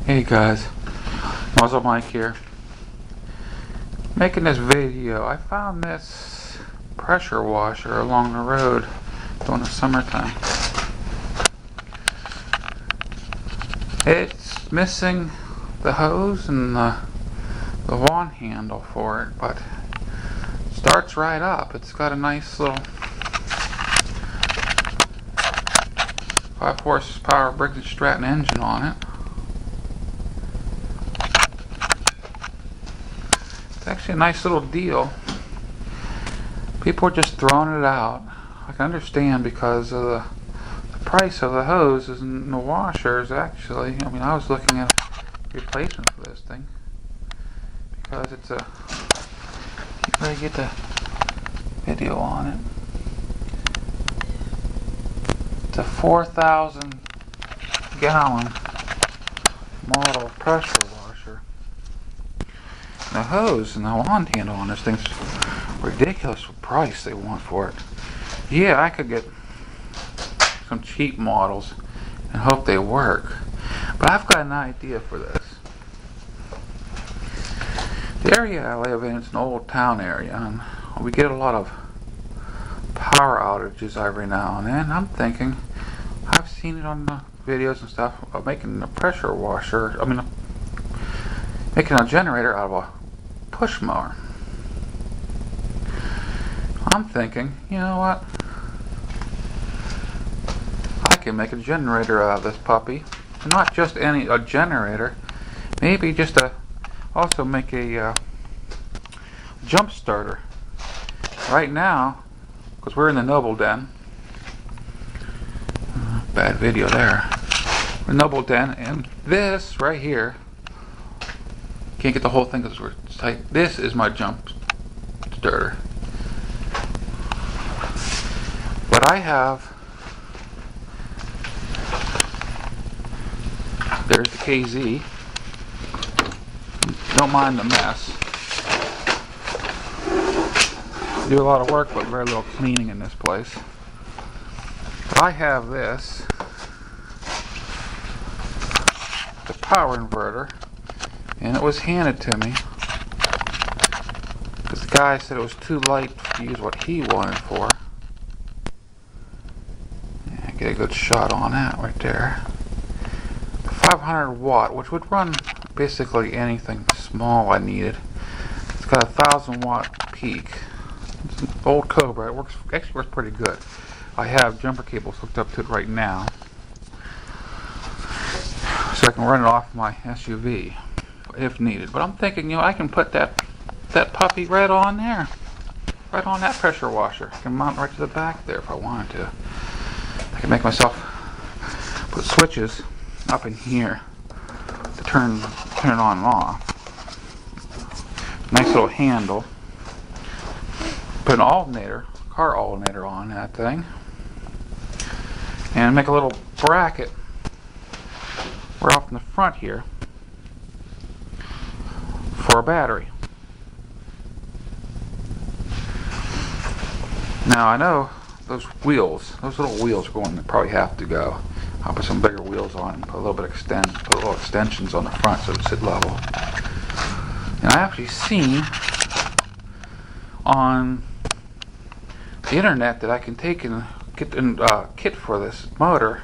Hey guys, Muzzle Mike here. Making this video, I found this pressure washer along the road during the summertime. It's missing the hose and the wand handle for it, but it starts right up. It's got a nice little 5 horsepower Briggs & Stratton engine on it. It's actually a nice little deal. People are just throwing it out. I can understand because of the price of the hoses and the washers. Actually, I mean, I was looking at a replacement for this thing because it's a. Can't really get the video on it. It's a 4,000 gallon model pressure washer. The hose and the wand handle on this thing's ridiculous price they want for it. Yeah, I could get some cheap models and hope they work, but I've got an idea for this. The area I live in is an old town area, and we get a lot of power outages every now and then. I'm thinking, I've seen it on the videos and stuff of making a pressure washer, making a generator out of a push mower. I'm thinking, you know what? I can make a generator out of this puppy. Not just a generator. Maybe just also make a jump starter. Right now, because we're in the Noble Den. Bad video there. We're in Noble Den, and this right here. Can't get the whole thing because we're tight. This is my jump starter. But I have. There's the KZ. Don't mind the mess. Do a lot of work, but very little cleaning in this place. But I have this. The power inverter. And it was handed to me because the guy said it was too light to use what he wanted for. Yeah, get a good shot on that right there. 500 watt, which would run basically anything small I needed. It's got a 1,000 watt peak. It's an old Cobra. It actually works pretty good. I have jumper cables hooked up to it right now, so I can run it off my SUV if needed. But I'm thinking, I can put that puppy right on there, right on that pressure washer. I can mount right to the back there if I wanted to. I can make myself put switches up in here to turn it on and off. Nice little handle. Put an alternator, car alternator on that thing, and make a little bracket right off in the front here for a battery. Now I know those little wheels are going to probably have to go. I'll put some bigger wheels on and put a little extensions on the front so it's sit level. And I actually seen on the internet that I can take and get a kit for this motor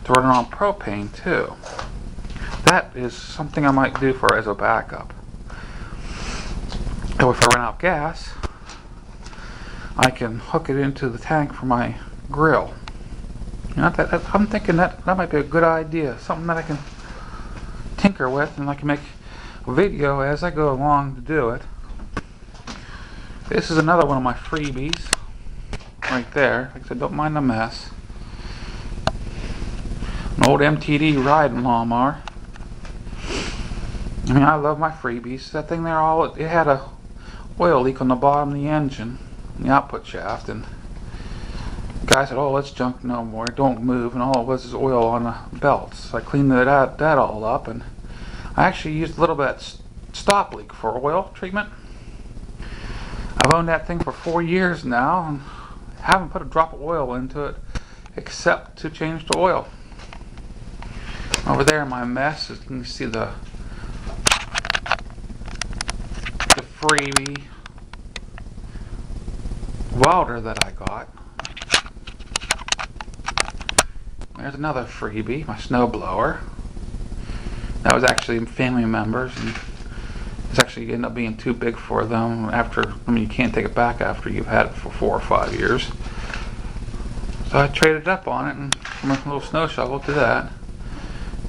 to run it on propane too. That is something I might do as a backup. So if I run out of gas, I can hook it into the tank for my grill. I'm thinking that might be a good idea. Something that I can tinker with, and I can make a video as I go along to do it. This is another one of my freebies. Right there. Like I said, don't mind the mess. An old MTD riding lawnmower. I mean, I love my freebies. That thing there, it had a oil leak on the bottom of the engine, the output shaft, and the guy said, "Oh, it's junk no more. Don't move." And all it was is oil on the belts. So I cleaned that all up, and I actually used a little bit of stop leak for oil treatment. I've owned that thing for 4 years now, and haven't put a drop of oil into it except to change the oil. Over there in my mess, you can see the freebie welder that I got. There's another freebie, my snow blower. That was actually family members, and it's actually ended up being too big for them after, I mean, you can't take it back after you've had it for 4 or 5 years. So I traded up on it, and from a little snow shovel to that.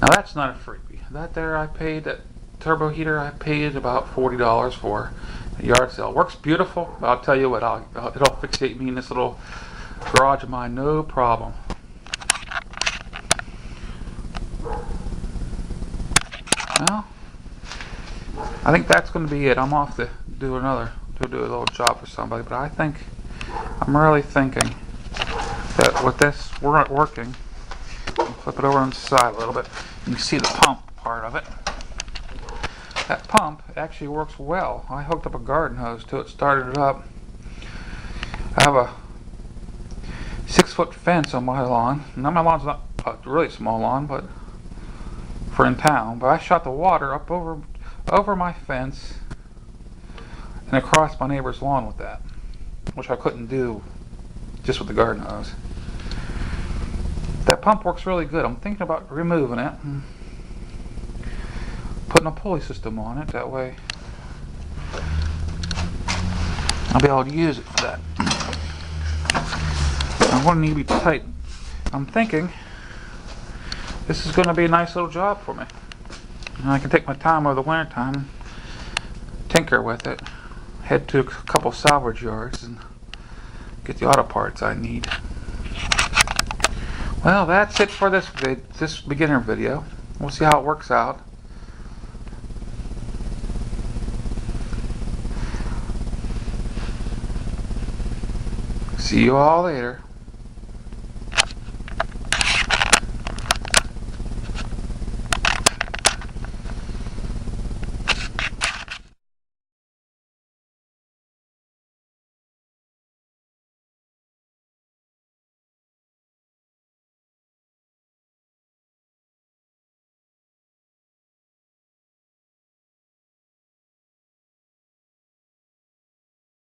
Now that's not a freebie. That there I paid, that turbo heater I paid about $40 for a yard sale. Works beautiful, but I'll tell you what, it'll fixate me in this little garage of mine, no problem. Well, I think that's going to be it. I'm off to do a little job for somebody, but I'm really thinking that with this working, I'll flip it over on the side a little bit. You can see the pump part of it. That pump actually works well. I hooked up a garden hose to it, started it up. I have a 6-foot fence on my lawn. Now my lawn's not a really small lawn, but for in town. But I shot the water up over my fence and across my neighbor's lawn with that, which I couldn't do just with the garden hose. That pump works really good. I'm thinking about removing it and putting a pulley system on it. That way I'll be able to use it for that. I want to need to be tight. I'm thinking this is going to be a nice little job for me. And I can take my time over the winter time, tinker with it, head to a couple salvage yards and get the auto parts I need. Well, that's it for this beginner video. We'll see how it works out. See you all later.